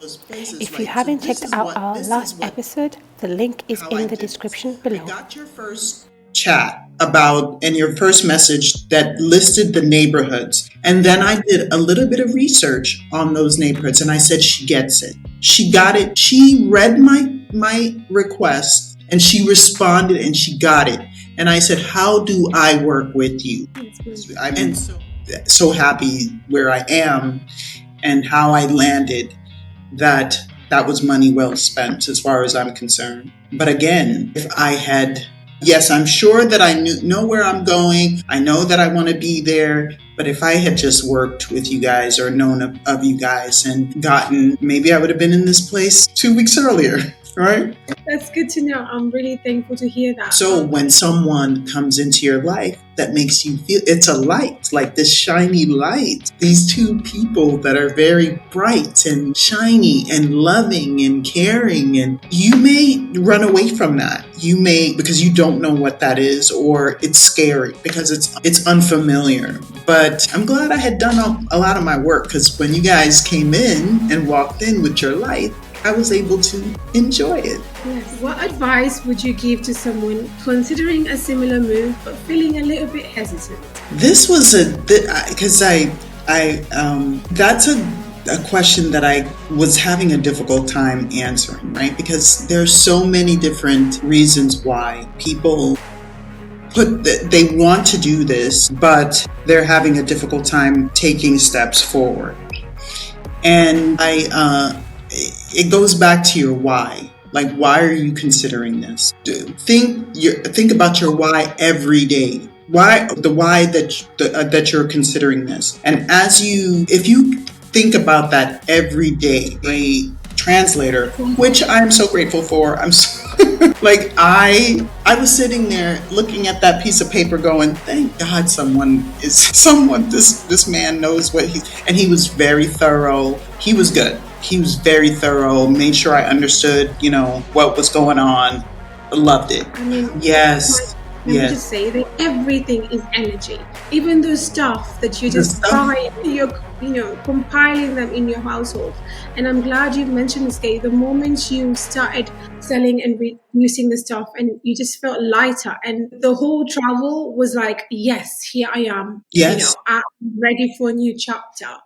those places, If you right? So haven't this checked is out what our this is last what episode, the link is how I in the did it. description I below. got your first chat about and your first message that listed the neighborhoods. And then I did a little bit of research on those neighborhoods and I said she gets it. She got it. She read my request and she responded and she got it. And I said, "How do I work with you?" I'm so happy where I am and how I landed that that was money well spent as far as I'm concerned. But again, if I had, yes, I'm sure that I know where I'm going. I know that I want to be there. But if I had just worked with you guys or known of you guys and gotten, maybe I would have been in this place 2 weeks earlier, right? That's good to know. I'm really thankful to hear that. So when someone comes into your life that makes you feel it's a light, like this shiny light, these two people that are very bright and shiny and loving and caring, and you may run away from that. You may, because you don't know what that is, or it's scary because it's unfamiliar. But I'm glad I had done a lot of my work, because when you guys came in and walked in with your light, I was able to enjoy it. Yes. What advice would you give to someone considering a similar move but feeling a little bit hesitant? This was because that's a question that I was having a difficult time answering, right? Because there's so many different reasons why people they want to do this, but they're having a difficult time taking steps forward. And it goes back to your why. Like, why are you considering this? Think about your why every day. Why that you're considering this, and if you think about that every day, a translator, which I'm so grateful for. Like I was sitting there looking at that piece of paper going, thank God this man knows and he was very thorough. He was good. He was very thorough, made sure I understood, what was going on. Loved it. I mean, Yes. let me Yes. just say that everything is energy. Even the stuff that you just buy, you're compiling them in your household. And I'm glad you mentioned this, Kay. The moment you started selling and reducing the stuff, and you just felt lighter, and the whole travel was like, yes, here I am. Yes. I'm ready for a new chapter.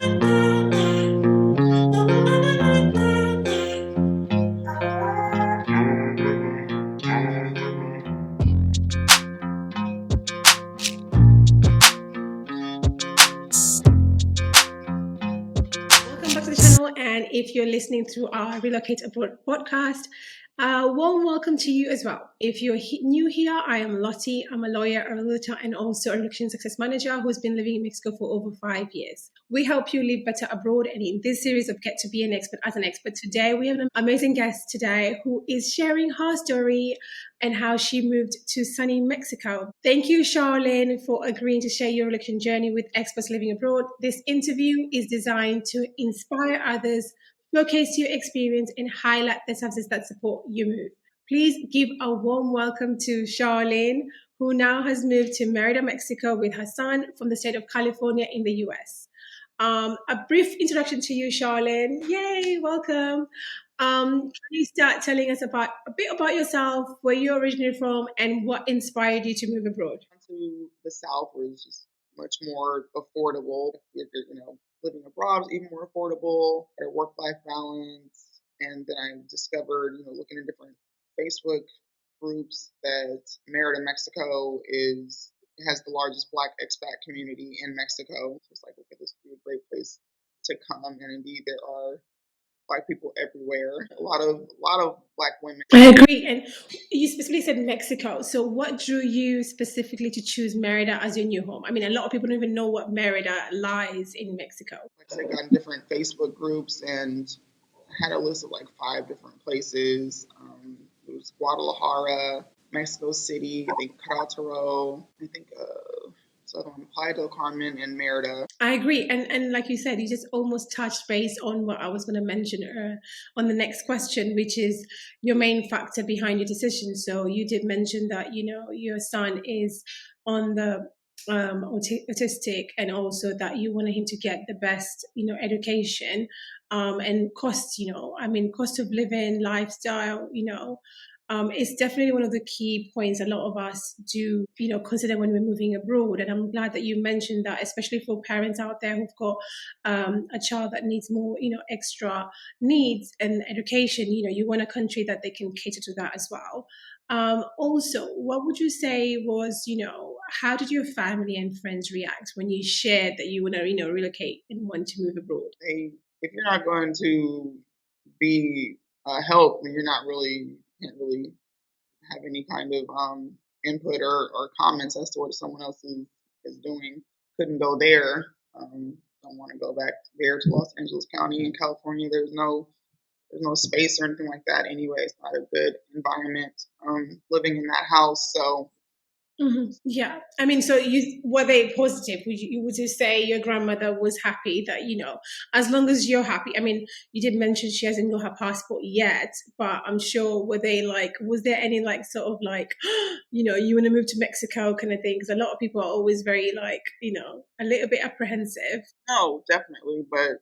Welcome back to the channel, and if you're listening through our Relocate Abroad podcast, warm welcome to you as well. If you're new here, I am Lottie. I'm a lawyer, a realtor, and also a relocation success manager who's been living in Mexico for over 5 years. We help you live better abroad, and in this series of Get to Be an Expert as an Expert, today we have an amazing guest today who is sharing her story and how she moved to sunny Mexico. Thank you, Charlene, for agreeing to share your relocation journey with experts living abroad. This interview is designed to inspire others, showcase your experience, and highlight the services that support your move. Please give a warm welcome to Charlene, who now has moved to Merida, Mexico with her son from the state of California in the US. A brief introduction to you, Charlene. Yay, welcome. Can you start telling us a bit about yourself, where you're originally from, and what inspired you to move abroad? To the South, where it's just much more affordable. Living abroad is even more affordable. Better work-life balance, and then I discovered, looking at different Facebook groups, that Merida, Mexico has the largest Black expat community in Mexico. So it's like, okay, this would be a great place to come, and indeed there are Black people everywhere. A lot of Black women. I agree. And you specifically said Mexico. So what drew you specifically to choose Merida as your new home? I mean, a lot of people don't even know what Merida lies in Mexico. Like I said, got in different Facebook groups and had a list of like 5 different places. It was Guadalajara, Mexico City, I think Querétaro, I think Playa del Carmen, and Merida. I agree. And like you said, you just almost touched base on what I was going to mention on the next question, which is your main factor behind your decision. So you did mention that, your son is on the autistic, and also that you wanted him to get the best, education. and cost, cost of living, lifestyle, it's definitely one of the key points a lot of us do, consider when we're moving abroad. And I'm glad that you mentioned that, especially for parents out there who've got a child that needs more, extra needs and education. You want a country that they can cater to that as well. Also, what would you say was, how did your family and friends react when you shared that you want to, relocate and want to move abroad? If you're not going to be help, then can't really have any kind of input or comments as to what someone else is doing. Couldn't go there. Don't want to go back there to Los Angeles County in California. There's no space or anything like that anyway. It's not a good environment living in that house. So Yeah, I mean, so were they positive? Would you say your grandmother was happy that, as long as you're happy? I mean, you did mention she hasn't got her passport yet, but I'm sure were they like, was there any like sort of like, you want to move to Mexico kind of thing? Because a lot of people are always very like, a little bit apprehensive. no, definitely. But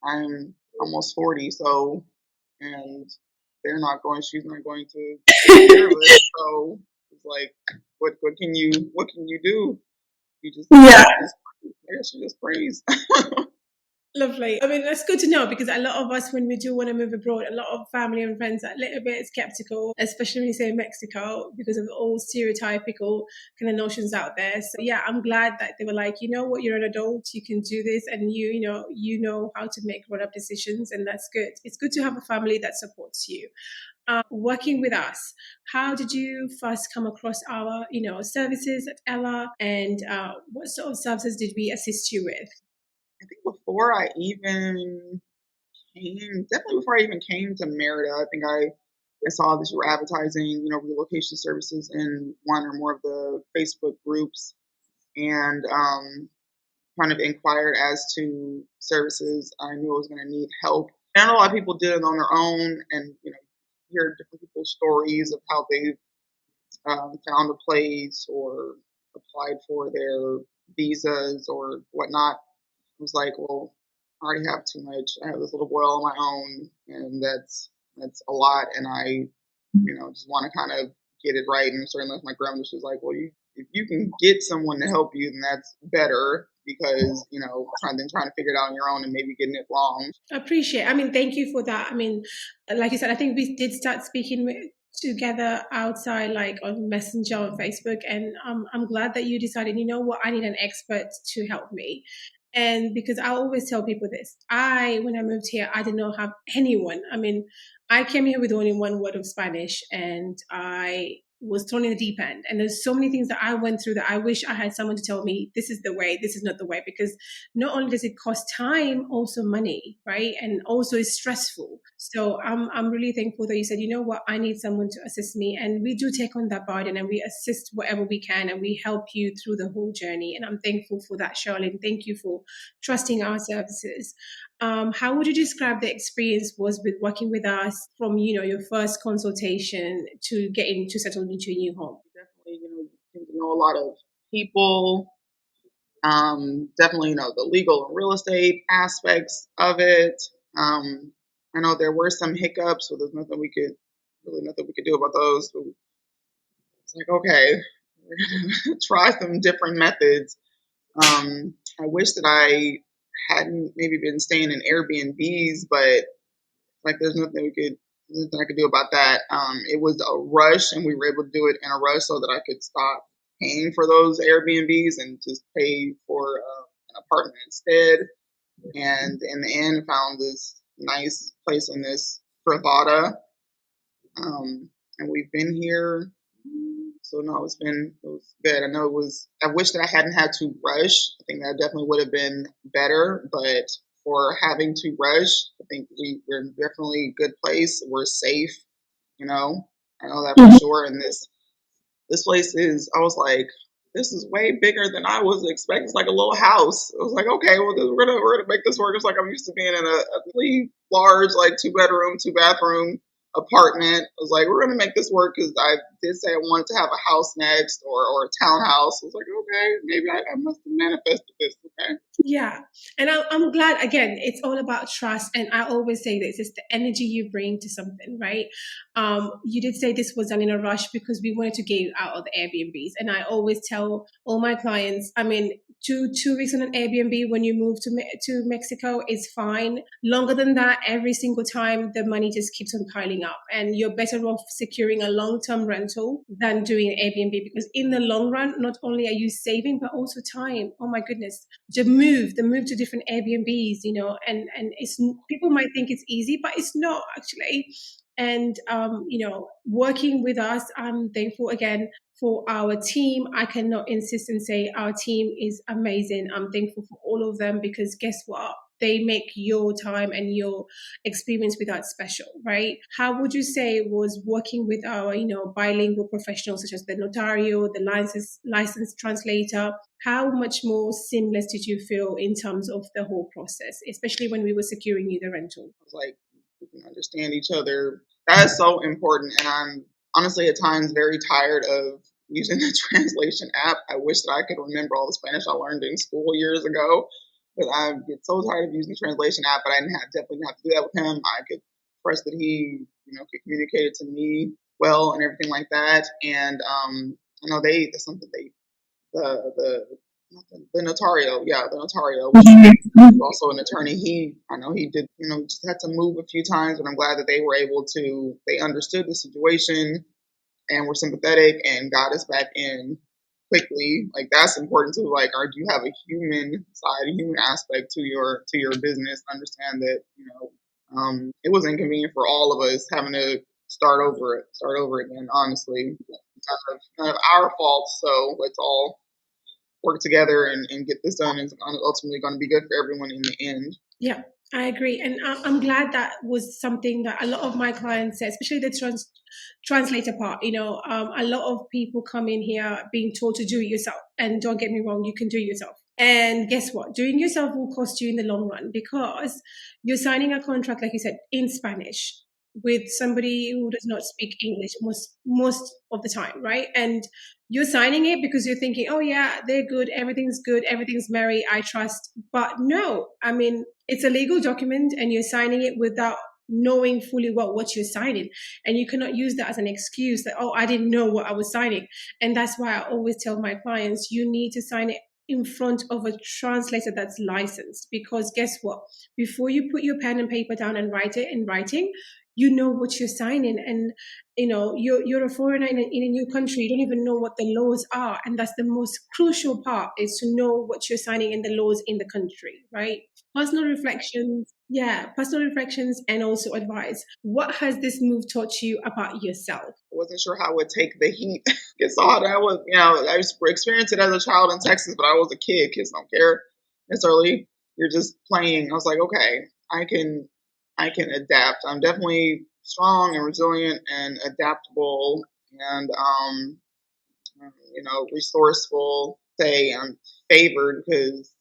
I'm almost 40, so and she's not going to take care of it. So it's like, what can you do? You just, Yeah. I guess you just praise. Lovely. I mean, that's good to know because a lot of us, when we do want to move abroad, a lot of family and friends are a little bit skeptical, especially when you say Mexico, because of all stereotypical kind of notions out there. So yeah, I'm glad that they were like, you know what, you're an adult, you can do this, and you know how to make grown-up decisions, and that's good. It's good to have a family that supports you. Working with us, how did you first come across our, services at Ella, and what sort of services did we assist you with? I think definitely before I even came to Merida, I think I saw that you were advertising, relocation services in one or more of the Facebook groups, and kind of inquired as to services I knew I was going to need help. And I know a lot of people did it on their own, and hear different people's stories of how they've found a place or applied for their visas or whatnot. I was like, well, I already have too much. I have this little boy all on my own, and that's a lot. And I, just want to kind of get it right. And certainly, my grandmother, she was like, well, if you can get someone to help you, then that's better because trying to figure it out on your own and maybe getting it wrong. I appreciate. I mean, thank you for that. I mean, like you said, I think we did start speaking together outside, like on Messenger on Facebook, and I'm glad that you decided. You know what? I need an expert to help me. And because I always tell people this, when I moved here, I did not have anyone. I mean, I came here with only one word of Spanish, and I was thrown in the deep end. And there's so many things that I went through that I wish I had someone to tell me, this is the way, this is not the way, because not only does it cost time, also money, right? And also it's stressful. So I'm really thankful that you said, you know what, I need someone to assist me. And we do take on that burden and we assist whatever we can and we help you through the whole journey. And I'm thankful for that, Charlene. Thank you for trusting our services. How would you describe the experience was with working with us from, your first consultation to getting to settle into a new home? Definitely, you get to know a lot of people. Definitely, the legal and real estate aspects of it. I know there were some hiccups, so there's nothing we could do about those. So it's like, okay, we're gonna try some different methods. I wish that I hadn't maybe been staying in Airbnbs, but like nothing I could do about that. It was a rush, and we were able to do it in a rush so that I could stop paying for those Airbnbs and just pay for an apartment instead. And in the end, found this nice place in this Pravada, and we've been here. So no, it was good. I know I wish that I hadn't had to rush. I think that definitely would have been better, but for having to rush, I think we're definitely a good place. We're safe, I know that for sure. And this place I was like, this is way bigger than I was expecting. It's like a little house. I was like, okay, well, we're gonna make this work. It's like I'm used to being in a really large, like 2-bedroom, 2-bathroom apartment. I was like, we're gonna make this work because I did say I wanted to have a house next or a townhouse. I was like, okay, maybe I must have manifested this. Okay. Yeah. And I'm glad, again, it's all about trust. And I always say this, it's the energy you bring to something, right? You did say this was done in a rush because we wanted to get you out of the Airbnbs. And I always tell all my clients, I mean, two weeks on an Airbnb when you move to Mexico is fine. Longer than that, every single time the money just keeps on piling up, and you're better off securing a long-term rental than doing an Airbnb, because in the long run, not only are you saving but also time. Oh my goodness, the move to different Airbnbs, and it's, people might think it's easy, but it's not actually. And working with us, I'm thankful again for our team. I cannot insist and say our team is amazing. I'm thankful for all of them, because guess what? They make your time and your experience with us special, right? How would you say was working with our, bilingual professionals such as the notario, the licensed translator? How much more seamless did you feel in terms of the whole process, especially when we were securing you the rental? I was like, we can understand each other. That is so important. And I'm honestly at times very tired of using the translation app. I wish that I could remember all the Spanish I learned in school years ago. But I get so tired of using the translation app, but I definitely didn't have to do that with him. I could trust that he, could communicate it to me well and everything like that. And I know that's something the notario, the notario, which is also an attorney. I know he did, just had to move a few times, but I'm glad that they understood the situation and were sympathetic and got us back in quickly. Like, that's important too. Like, do you have a human side, a human aspect to your business? Understand that it was inconvenient for all of us having to start over again. Honestly, none of our fault. So let's all work together and get this done. It's ultimately going to be good for everyone in the end. Yeah, I agree. And I'm glad that was something that a lot of my clients said, especially the translator part. A lot of people come in here being told to do it yourself. And don't get me wrong, you can do it yourself. And guess what? Doing yourself will cost you in the long run, because you're signing a contract, like you said, in Spanish with somebody who does not speak English most of the time, right? And you're signing it because you're thinking, oh yeah, they're good, everything's merry, I trust. But no, I mean, it's a legal document and you're signing it without knowing fully well what you're signing. And you cannot use that as an excuse that, oh, I didn't know what I was signing. And that's why I always tell my clients, you need to sign it in front of a translator that's licensed, because guess what? Before you put your pen and paper down and write it in writing, you know what you're signing. And you're a foreigner in a new country, you don't even know what the laws are, and that's the most crucial part, is to know what you're signing in the laws in the country, right? Personal reflections and also advice. What has this move taught you about yourself? I wasn't sure how I would take the heat. It's hard. I experienced it as a child in Texas, but I was a kid. Kids don't care necessarily. You're just playing. I was like, okay, I can adapt. I'm definitely strong and resilient and adaptable and resourceful. Say I'm favored because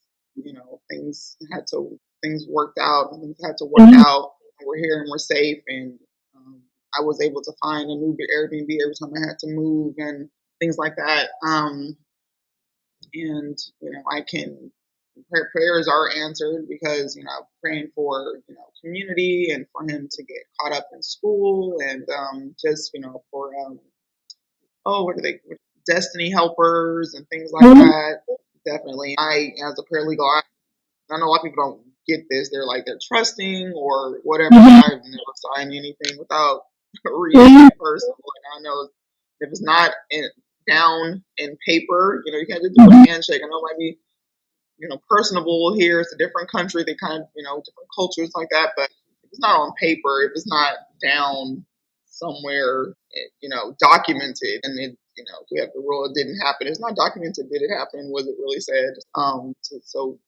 things worked out. Things had to work out. We're here and we're safe, and I was able to find a new Airbnb every time I had to move and things like that. And I can prayers are answered because praying for community and for him to get caught up in school and just for destiny helpers and things like that. Definitely, I as a paralegal, I know a lot of people don't get this. They're trusting or whatever. I've never signed anything without reading it first. Like, I know if it's not down in paper, you can't just do a handshake. I know it might be personable here. It's a different country. They kind of different cultures like that. But if it's not on paper, if it's not down somewhere, documented, and we have the rule it didn't happen. It's not documented. Did it happen? Was it really said? So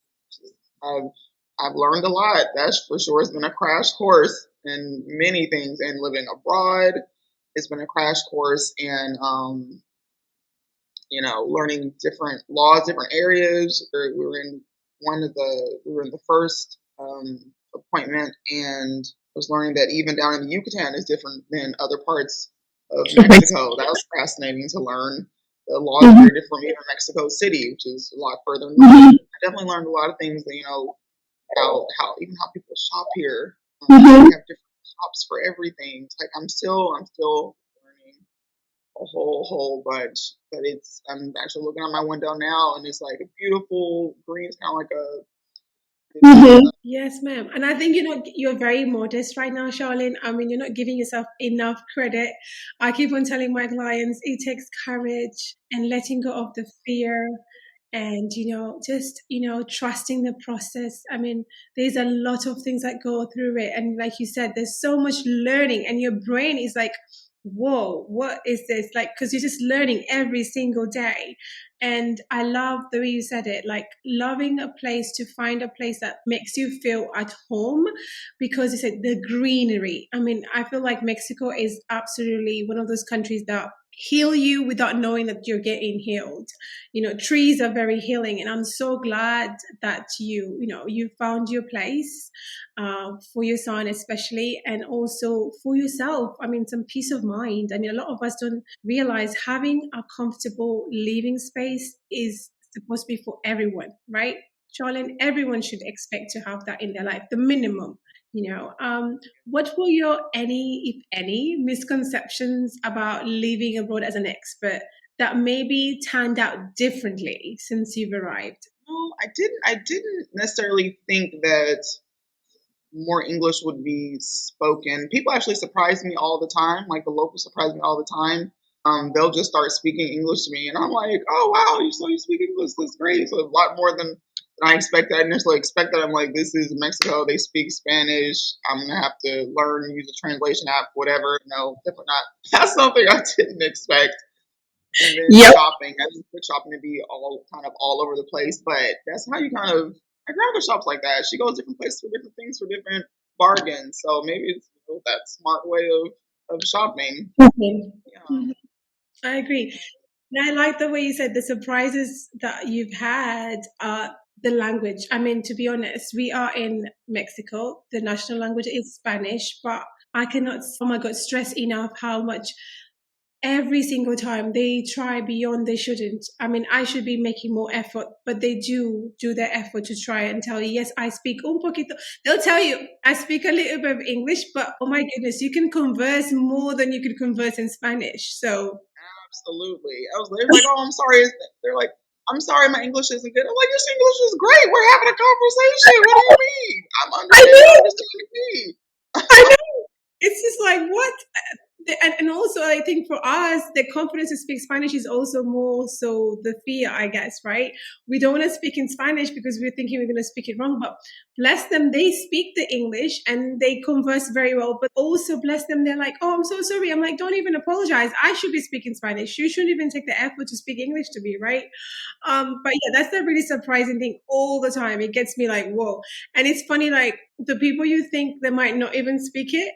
I've learned a lot. That's for sure. It's been a crash course in many things. And living abroad, it's been a crash course in learning different laws, different areas. We were in the first appointment, and was learning that even down in the Yucatan is different than other parts of Mexico. That was fascinating to learn. The laws are very different, even Mexico City, which is a lot further north. I definitely learned a lot of things that, how even how people shop here. We have different shops for everything. It's like I'm still learning a whole bunch. But I'm actually looking out my window now, and it's like a beautiful green. It's kind of like a Yes, ma'am. And I think you're very modest right now, Charlene. I mean, you're not giving yourself enough credit. I keep on telling my clients it takes courage and letting go of the fear and just trusting the process. I mean, there's a lot of things that go through it, and like you said, there's so much learning, and your brain is like, whoa, what is this? Like, because you're just learning every single day. And I love the way you said it, like loving a place, to find a place that makes you feel at home, because you said the greenery. I mean, I feel like Mexico is absolutely one of those countries that heal you without knowing that you're getting healed. Trees are very healing, and I'm so glad that you found your place, for your son especially, and also for yourself. I mean, some peace of mind. I mean, a lot of us don't realize having a comfortable living space is supposed to be for everyone, right? Charlene, everyone should expect to have that in their life, the minimum. What were your if any, misconceptions about living abroad as an expert that maybe turned out differently since you've arrived? no, I didn't necessarily think that more English would be spoken. People actually surprise me all the time. Like the locals surprise me all the time. They'll just start speaking English to me, and I'm like, "Oh wow, you speak English? That's great!" So a lot more than I expected. I initially expected. I'm like, "This is Mexico. They speak Spanish. I'm gonna have to learn, use a translation app, whatever." No, definitely not. That's something I didn't expect. And then shopping, I just put shopping to be all over the place, but that's how you kind of. My grandmother shops like that. She goes different places for different things for different bargains. So maybe it's that smart way of shopping. Yeah. Mhm. I agree. And I like the way you said the surprises that you've had, the language. I mean, to be honest, we are in Mexico. The national language is Spanish, but I cannot, oh my God, stress enough how much every single time they try beyond they shouldn't. I mean, I should be making more effort, but they do their effort to try and tell you, yes, I speak un poquito. They'll tell you, I speak a little bit of English, but oh my goodness, you can converse more than you could converse in Spanish. So Absolutely. They're like, oh, I'm sorry. They're like, I'm sorry, my English isn't good. I'm like, your English is great. We're having a conversation. What do you mean? I'm I understanding. You're know, understanding me. I know. It's just like, what? And also, I think for us, the confidence to speak Spanish is also more so the fear, I guess, right? We don't want to speak in Spanish because we're thinking we're going to speak it wrong. But bless them, they speak the English and they converse very well. But also, bless them, they're like, oh, I'm so sorry. I'm like, don't even apologize. I should be speaking Spanish. You shouldn't even take the effort to speak English to me, right? But yeah, that's the really surprising thing all the time. It gets me like, whoa. And it's funny, like the people you think they might not even speak it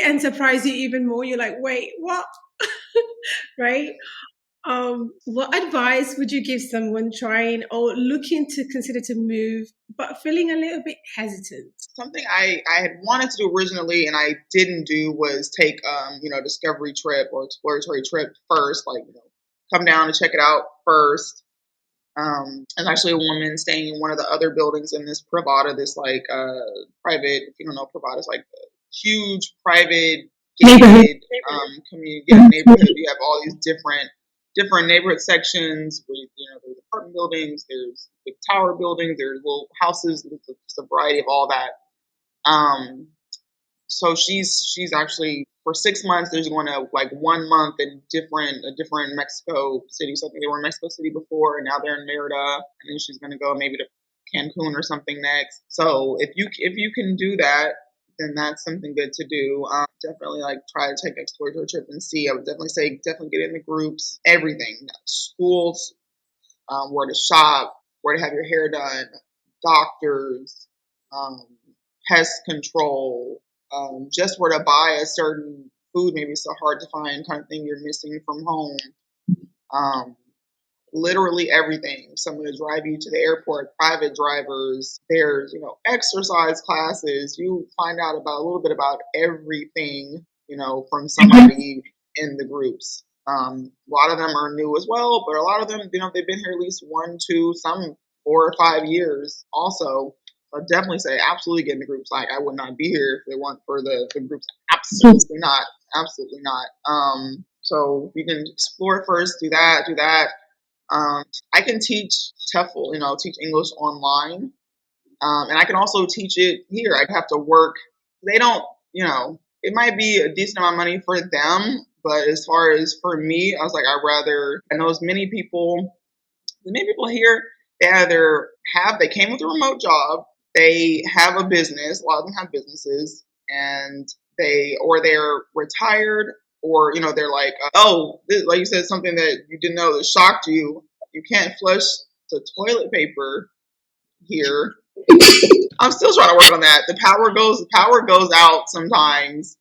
and surprise you even more. You're like, wait, what? Right? What advice would you give someone trying or looking to consider to move, but feeling a little bit hesitant? Something I had wanted to do originally and I didn't do was take discovery trip or exploratory trip first, like come down and check it out first. And actually a woman staying in one of the other buildings in this Pravada, this like private, if you don't know, Pravada is like a huge private gated community neighborhood. You have all these different neighborhood sections where there's apartment buildings, there's big tower buildings, there's little houses, there's just a variety of all that. So she's actually for 6 months. There's going to like 1 month in a different Mexico city. So I think they were in Mexico City before, and now they're in Merida, and then she's going to go maybe to Cancun or something next. So if you can do that, then that's something good to do. Definitely like try to take an exploratory trip and see. I would definitely say definitely get in the groups, everything, schools, where to shop, where to have your hair done, doctors, um, pest control, just where to buy a certain food, maybe it's so hard to find kind of thing you're missing from home. Um, literally everything. Someone to drive you to the airport, private drivers, there's, exercise classes. You find out about a little bit about everything, from somebody in the groups. A lot of them are new as well, but a lot of them, they've been here at least 1, 2, some 4 or 5 years also. I'd definitely say absolutely get in the groups. Like, I would not be here if it weren't for the groups. Absolutely not. Absolutely not. So you can explore first, do that, do that. I can teach TEFL, teach English online. And I can also teach it here. I'd have to work. They don't, it might be a decent amount of money for them, but as far as for me, I was like, I know as many people here, they came with a remote job, they have a business, a lot of them have businesses, and they're retired, or, they're like, like you said, something that you didn't know that shocked you. You can't flush the toilet paper here. I'm still trying to work on that. The power goes out sometimes.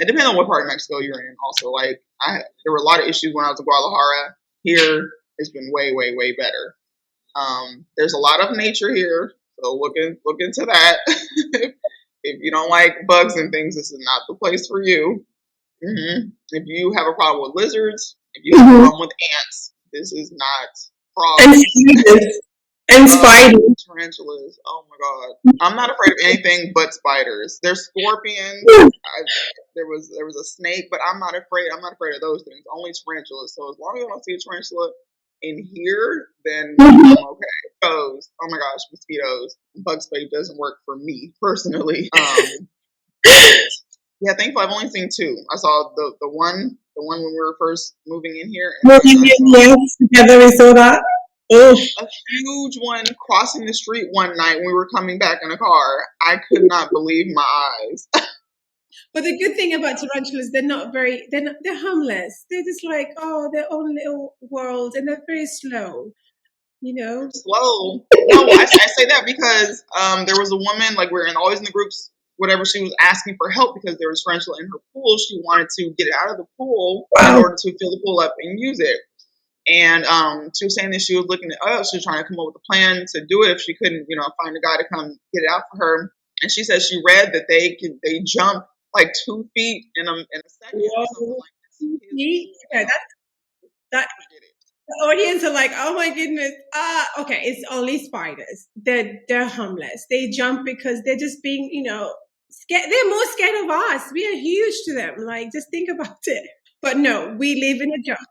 It depends on what part of Mexico you're in. Also, like there were a lot of issues when I was in Guadalajara. Here, it's been way, way, way better. There's a lot of nature here, so look into that. If you don't like bugs and things, this is not the place for you. If you have a problem with lizards, if you have a problem with ants, this is not frogs. And spiders. Tarantulas. Oh my god. I'm not afraid of anything but spiders. There's scorpions. There was a snake, but I'm not afraid of those things. Only tarantulas. So as long as I don't see a tarantula in here, then I'm okay. Mosquitoes. Oh my gosh, mosquitoes. Bug spray doesn't work for me personally. Yeah, thankfully I've only seen 2. I saw the one when we were first moving in here. Together we saw that. A huge one crossing the street one night when we were coming back in a car. I could not believe my eyes. But the good thing about tarantulas, they're harmless. They're just like, their own little world, and they're very slow. Slow. No, I say that because there was a woman, like we're always in the groups, whatever, she was asking for help because there was tarantula in her pool. She wanted to get it out of the pool in order to fill the pool up and use it. And she was saying that she was looking at us. She was trying to come up with a plan to do it if she couldn't, find a guy to come get it out for her. And she said she read that they jump like 2 feet in a second. Or something like that. The audience are like, oh my goodness. Okay, it's only spiders. They're harmless. They jump because they're just being, scared. They're more scared of us. We are huge to them. Like, just think about it. But no, we live in a jungle.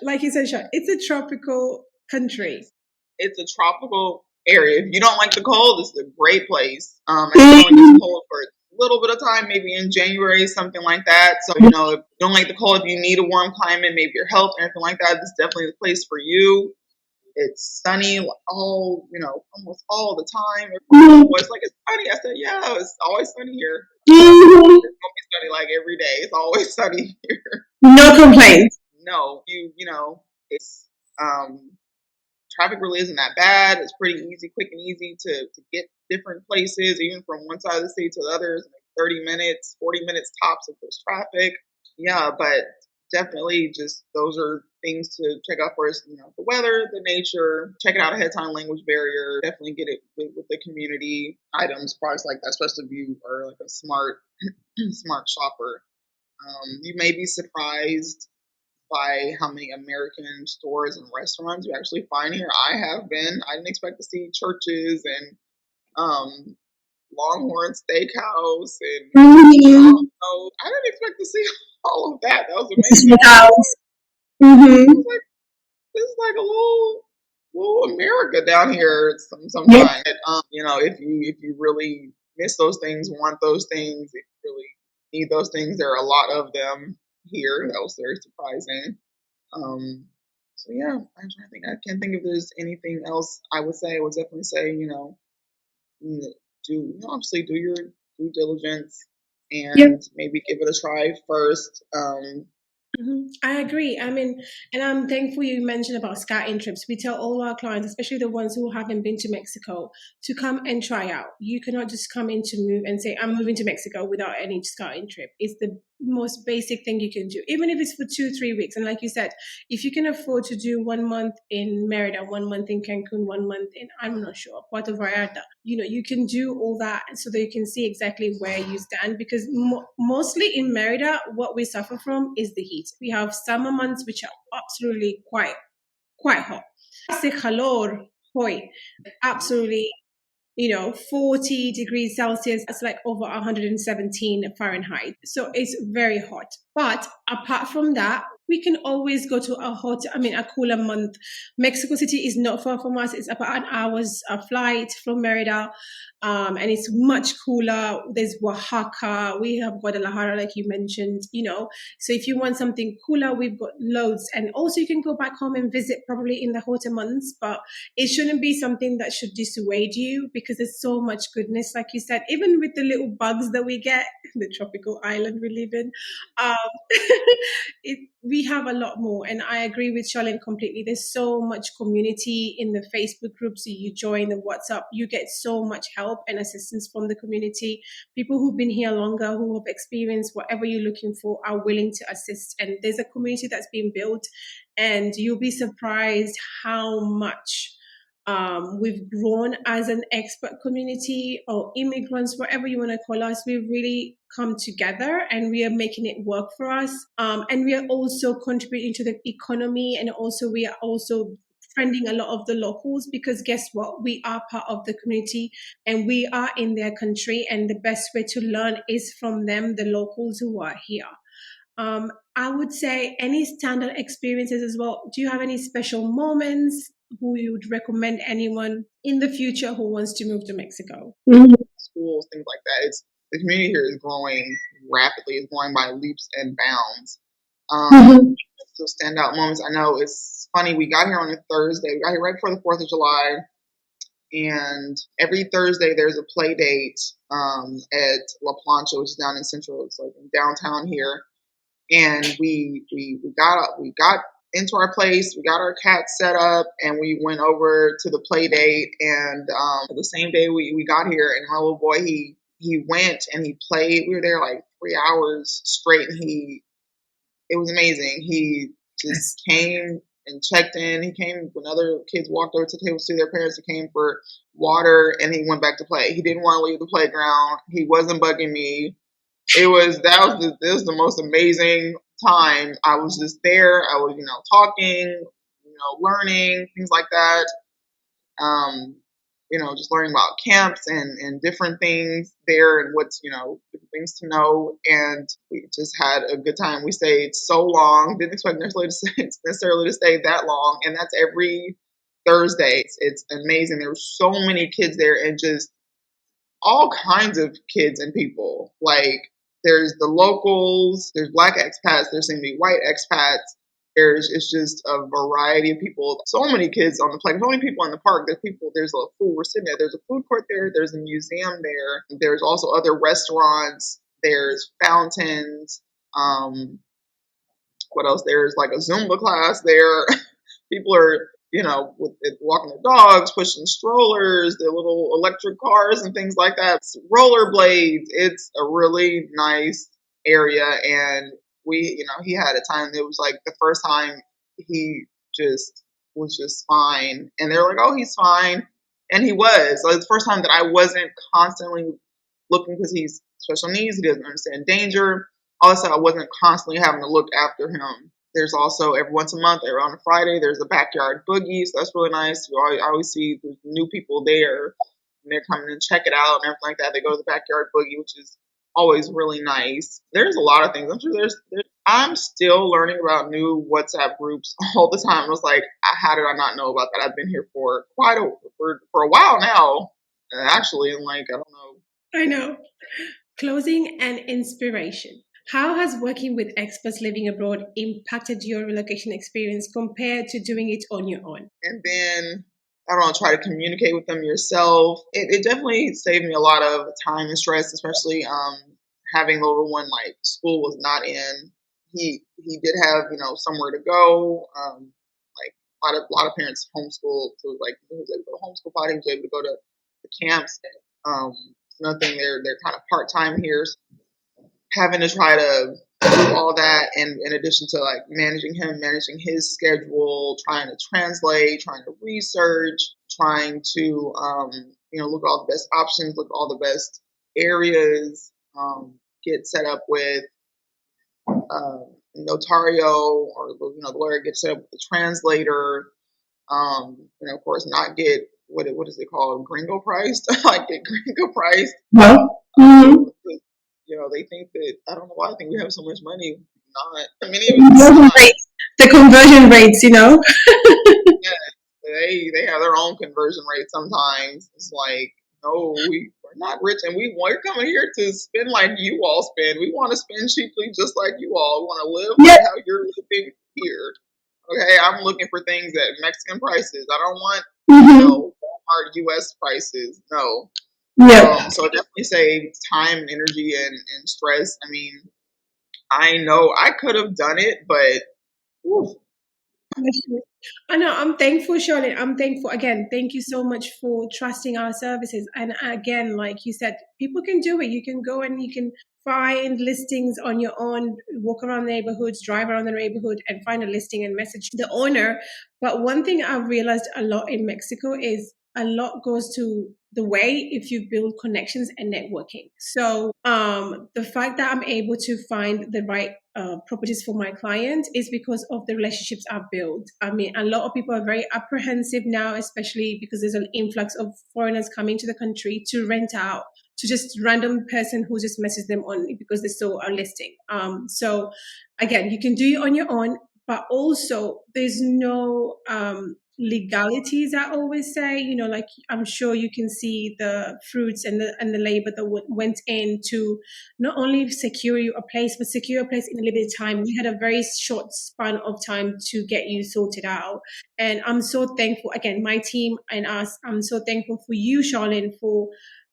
Like you said, Sean, it's a tropical country. It's a tropical area. If you don't like the cold, this is a great place. It's only cold for a little bit of time, maybe in January, something like that. So, if you don't like the cold, if you need a warm climate, maybe your health, anything like that, this is definitely the place for you. It's sunny almost all the time. It's like, it's sunny. I said, yeah, it's always sunny here. It's going to be sunny like every day. It's always sunny here. No complaints. No, it's traffic really isn't that bad. It's pretty easy, quick and easy to get different places, even from one side of the city to the other. It's like 30 minutes, 40 minutes tops if there's traffic. Yeah, but definitely just those are things to check out first. The weather, the nature, check it out ahead of time, language barrier. Definitely get it with the community items, products like that, especially if you are like a smart shopper. You may be surprised by how many American stores and restaurants you actually find here. I have been. I didn't expect to see churches and Longhorn Steakhouse and I didn't expect to see all of that. That was amazing. This is like a little America down here sometimes. If you really miss those things, want those things, if you really need those things, there are a lot of them here. That was very surprising. So yeah, I'm trying to think. I can't think if there's anything else I would say. I would definitely say, obviously do your due diligence and maybe give it a try first. I agree. I mean, and I'm thankful you mentioned about scouting trips. We tell all our clients, especially the ones who haven't been to Mexico, to come and try out. You cannot just come in to move and say, I'm moving to Mexico without any scouting trip. It's the most basic thing you can do, even if it's for 2-3 weeks. And like you said, if you can afford to do 1 month in Merida, 1 month in Cancun, 1 month in, I'm not sure, Puerto Vallarta, you can do all that so that you can see exactly where you stand. Because mostly in Merida, what we suffer from is the heat. We have summer months which are absolutely quite hot. Hace calor hoy, absolutely, 40 degrees Celsius. That's like over 117 Fahrenheit. So it's very hot. But apart from that, we can always go to a cooler month. Mexico City is not far from us. It's about an hour's flight from Merida. And it's much cooler. There's Oaxaca. We have Guadalajara, like you mentioned, So if you want something cooler, we've got loads. And also you can go back home and visit probably in the hotter months, but it shouldn't be something that should dissuade you, because there's so much goodness, like you said, even with the little bugs that we get, the tropical island we live in. We have a lot more. And I agree with Charlene completely. There's so much community in the Facebook groups that you join, the WhatsApp. You get so much help and assistance from the community. People who've been here longer, who have experienced whatever you're looking for, are willing to assist. And there's a community that's been built, and you'll be surprised how much we've grown as an expat community, or immigrants, whatever you want to call us. We've really come together and we are making it work for us. And we are also contributing to the economy, and also we are also friending a lot of the locals, because guess what? We are part of the community and we are in their country, and the best way to learn is from them, the locals who are here. I would say any standard experiences as well. Do you have any special moments who you would recommend anyone in the future who wants to move to Mexico? Schools, things like that. The community here is growing rapidly. It's growing by leaps and bounds. So standout moments. I know it's funny. We got here on a Thursday. We got here right before the 4th of July. And every Thursday there's a play date at La Plancha, which is down in Central. It's like in downtown here. And we got into our place, we got our cat set up, and we went over to the play date. And the same day we got here, and my little boy, he went and he played. We were there like 3 hours straight, and it was amazing. He just came and checked in. He came when other kids walked over to the table to see their parents. He came for water, and he went back to play. He didn't want to leave the playground. He wasn't bugging me. This was the most amazing time. I was just there. I was, talking, learning, things like that. Just learning about camps and different things there, and what's, different things to know. And we just had a good time. We stayed so long. Didn't expect necessarily to stay that long. And that's every Thursday. It's amazing. There were so many kids there, and just all kinds of kids and people. Like, there's the locals, there's Black expats, there's going to be white expats. It's just a variety of people. So many kids on the plane. So many people in the park. There's a food. We're sitting there. There's a food court there. There's a museum there. There's also other restaurants. There's fountains. What else? There's like a Zumba class there. People are, walking their dogs, pushing strollers, the little electric cars and things like that. Rollerblades. It's a really nice area. And he had a time that was like the first time he was just fine. And they're like, oh, he's fine. And he was. So it's the first time that I wasn't constantly looking, because he's special needs. He doesn't understand danger. Also, I wasn't constantly having to look after him. There's also every once a month, or on a Friday, there's a backyard boogie. So that's really nice. I always see there's new people there, and they're coming and check it out and everything like that. They go to the backyard boogie, which is always really nice. There's a lot of things. I'm sure I'm still learning about new WhatsApp groups all the time. I was like, how did I not know about that? I've been here for for a while now, actually. And like, I don't know. I know. Closing and inspiration. How has working with expats living abroad impacted your relocation experience compared to doing it on your own? And then, I don't know, try to communicate with them yourself. It definitely saved me a lot of time and stress, especially having the little one, like, school was not in. He did have, somewhere to go. Like a lot of parents homeschool, so like he was able to go to homeschool potty, he was able to go to the camps. Nothing, they're kind of part time here. So having to try to do all that, and in addition to like managing his schedule, trying to translate, trying to research, trying to look at all the best options, look at all the best areas, get set up with notario, or the lawyer gets set up with the translator. Of course, not get what is it called, gringo priced, like get gringo priced. Well, mhm. They think that, I don't know why I think we have so much money. Not many of us. The conversion rates, Yeah, they have their own conversion rate sometimes. It's like, no, we're not rich, and we're coming here to spend like you all spend. We want to spend cheaply, just like you all. We want to live like how you're living here. Okay, I'm looking for things at Mexican prices. I don't want Walmart US prices. No. Yeah. So it definitely saves time and energy and stress. I mean, I know I could have done it, but oof. I know. I'm thankful, Charlotte. I'm thankful. Again, thank you so much for trusting our services. And again, like you said, people can do it. You can go and you can find listings on your own, walk around neighborhoods, drive around the neighborhood and find a listing and message the owner. But one thing I've realized a lot in Mexico is a lot goes to the way if you build connections and networking. So the fact that I'm able to find the right properties for my clients is because of the relationships I've built. I mean, a lot of people are very apprehensive now, especially because there's an influx of foreigners coming to the country to rent out to just random person who just messes them on because they saw a listing. So again, you can do it on your own, but also there's no legalities, I always say, like I'm sure you can see the fruits and the labor that went into not only secure you a place, but secure a place in a limited time. We had a very short span of time to get you sorted out. And I'm so thankful, again, my team and us, I'm so thankful for you, Charlene, for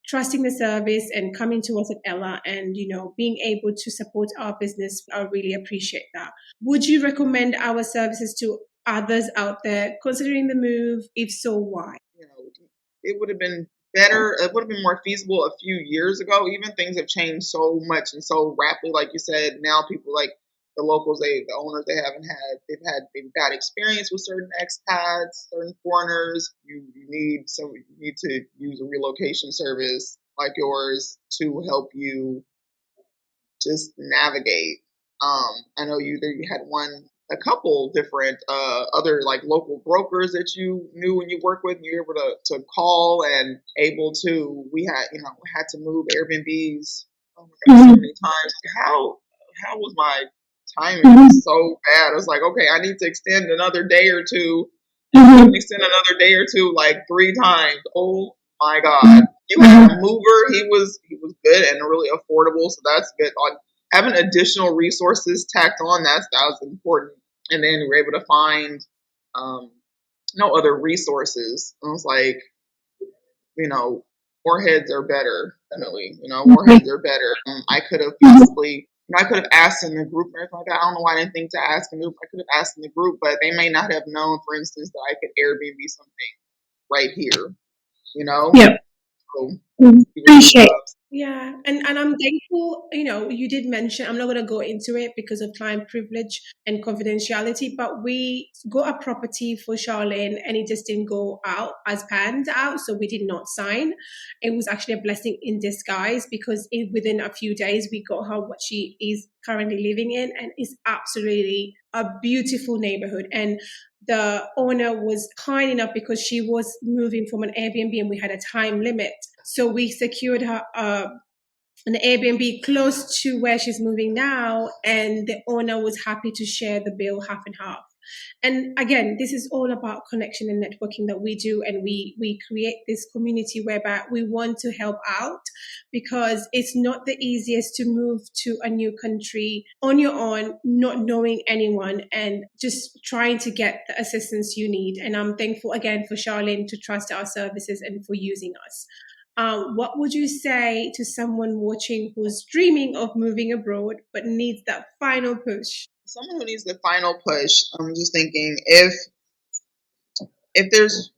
trusting the service and coming to us at Ella and, being able to support our business. I really appreciate that. Would you recommend our services to others out there considering the move? If so, why? It would have been better. It would have been more feasible a few years ago. Even things have changed so much and so rapidly. Like you said, now people like the locals, the owners, they've had bad experience with certain expats, certain foreigners. You need to use a relocation service like yours to help you just navigate. I know you had a couple different other like local brokers that you knew and you worked with, and you were able to call and able to. We had to move Airbnbs. Oh my God, so many times. How was my timing so bad? I was like, okay, I need to extend another day or two. Extend another day or two like 3 times. Oh my God. You had a mover. He was good and really affordable, so that's good. Having additional resources tacked on, that was important. And then we were able to find no other resources. I was like, more heads are better. Definitely, more heads are better. I could have possibly, I could have asked in the group and everything like that. I don't know why I didn't think to ask in the group. I could have asked in the group, but they may not have known, for instance, that I could Airbnb something right here. Yeah. So, Appreciate. Yeah, and I'm thankful, you did mention, I'm not going to go into it because of time privilege and confidentiality, but we got a property for Charlene and it just didn't go out as planned out, so we did not sign. It was actually a blessing in disguise because within a few days we got her what she is currently living in, and it's absolutely a beautiful neighborhood. And the owner was kind enough because she was moving from an Airbnb and we had a time limit. So we secured her an Airbnb close to where she's moving now, and the owner was happy to share the bill half and half. And again, this is all about connection and networking that we do, and we create this community whereby we want to help out because it's not the easiest to move to a new country on your own, not knowing anyone, and just trying to get the assistance you need. And I'm thankful again for Charlene to trust our services and for using us. What would you say to someone watching who's dreaming of moving abroad but needs that final push? Someone who needs the final push, I'm just thinking if there's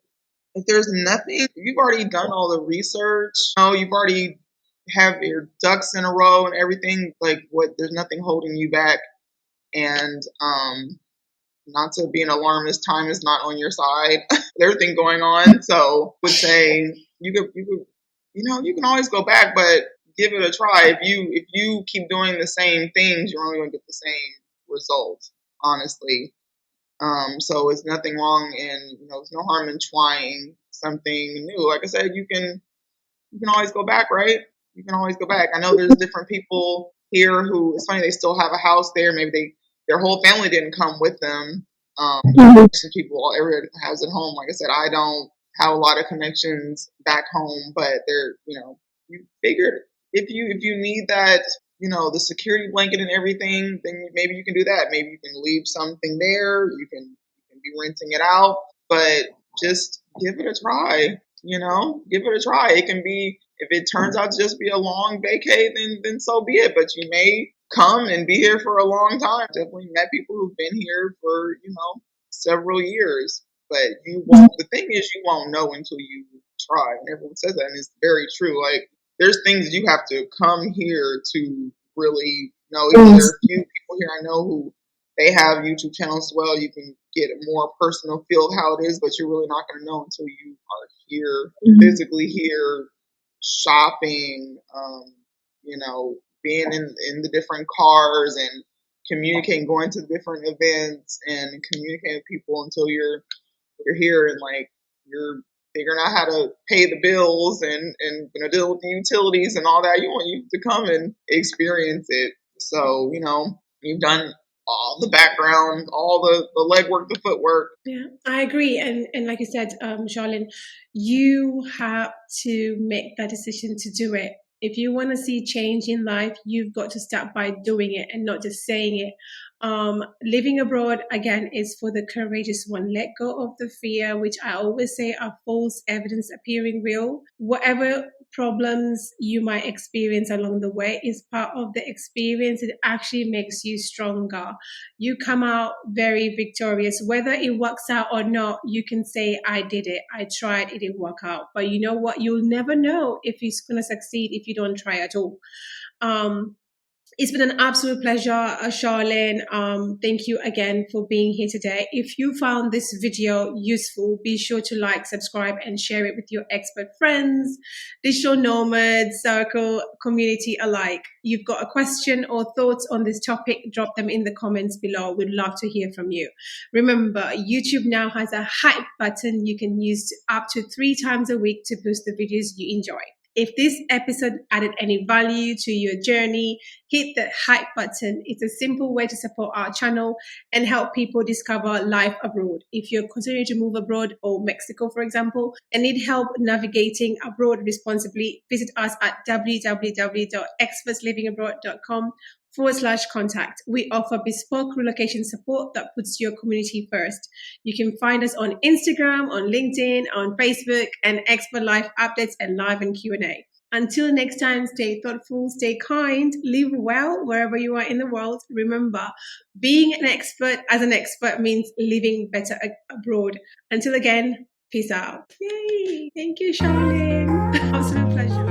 nothing, you've already done all the research. You've already have your ducks in a row and everything. Like, there's nothing holding you back. And not to be an alarmist, time is not on your side. There's everything going on. So I would say you can always go back, but give it a try. If you keep doing the same things, you're only going to get the same results, honestly. So it's nothing wrong in, there's no harm in trying something new. Like I said, you can always go back, right? You can always go back. I know there's different people here who, it's funny, they still have a house there. Maybe their whole family didn't come with them. Some people, everybody has at home. Like I said, I don't have a lot of connections back home, but they're, you figured if you need that, the security blanket and everything, then maybe you can do that. Maybe you can leave something there. You can be renting it out, but just give it a try. Give it a try. It can be, if it turns out to just be a long vacay, then so be it. But you may come and be here for a long time. Definitely met people who've been here for, several years. But you won't, the thing is, you won't know until you try. And everyone says that, and it's very true. Like, there's things you have to come here to really know. There are a few people here I know who, they have YouTube channels as well. You can get a more personal feel of how it is, but you're really not going to know until you are here, physically here, shopping, being in the different cars and communicating, going to different events and communicating with people until you're here and like you're figuring out how to pay the bills and deal with the utilities and all that. You want you to come and experience it. So, you've done all the background, all the legwork, the footwork. Yeah, I agree. And like you said, Charlene, you have to make that decision to do it. If you want to see change in life, you've got to start by doing it and not just saying it. Living abroad, again, is for the courageous one. Let go of the fear, which I always say are false evidence appearing real. Whatever problems you might experience along the way is part of the experience. It actually makes you stronger. You come out very victorious. Whether it works out or not, you can say, I did it. I tried, it didn't work out. But you know what? You'll never know if it's going to succeed if you don't try at all. It's been an absolute pleasure, Charlene. Thank you again for being here today. If you found this video useful, be sure to like, subscribe, and share it with your expert friends, digital nomads, circle, community alike. You've got a question or thoughts on this topic, drop them in the comments below. We'd love to hear from you. Remember, YouTube now has a hype button you can use up to 3 times a week to boost the videos you enjoy. If this episode added any value to your journey, hit the hype button. It's a simple way to support our channel and help people discover life abroad. If you're considering to move abroad, or Mexico, for example, and need help navigating abroad responsibly, visit us at www.expertslivingabroad.com/contact. We offer bespoke relocation support that puts your community first. You can find us on Instagram, on LinkedIn, on Facebook, and expert life updates and live and Q&A. Until next time, stay thoughtful, stay kind, live well wherever you are in the world. Remember, being an expert as an expert means living better abroad. Until again, peace out. Yay! Thank you, Charlene. Absolute pleasure.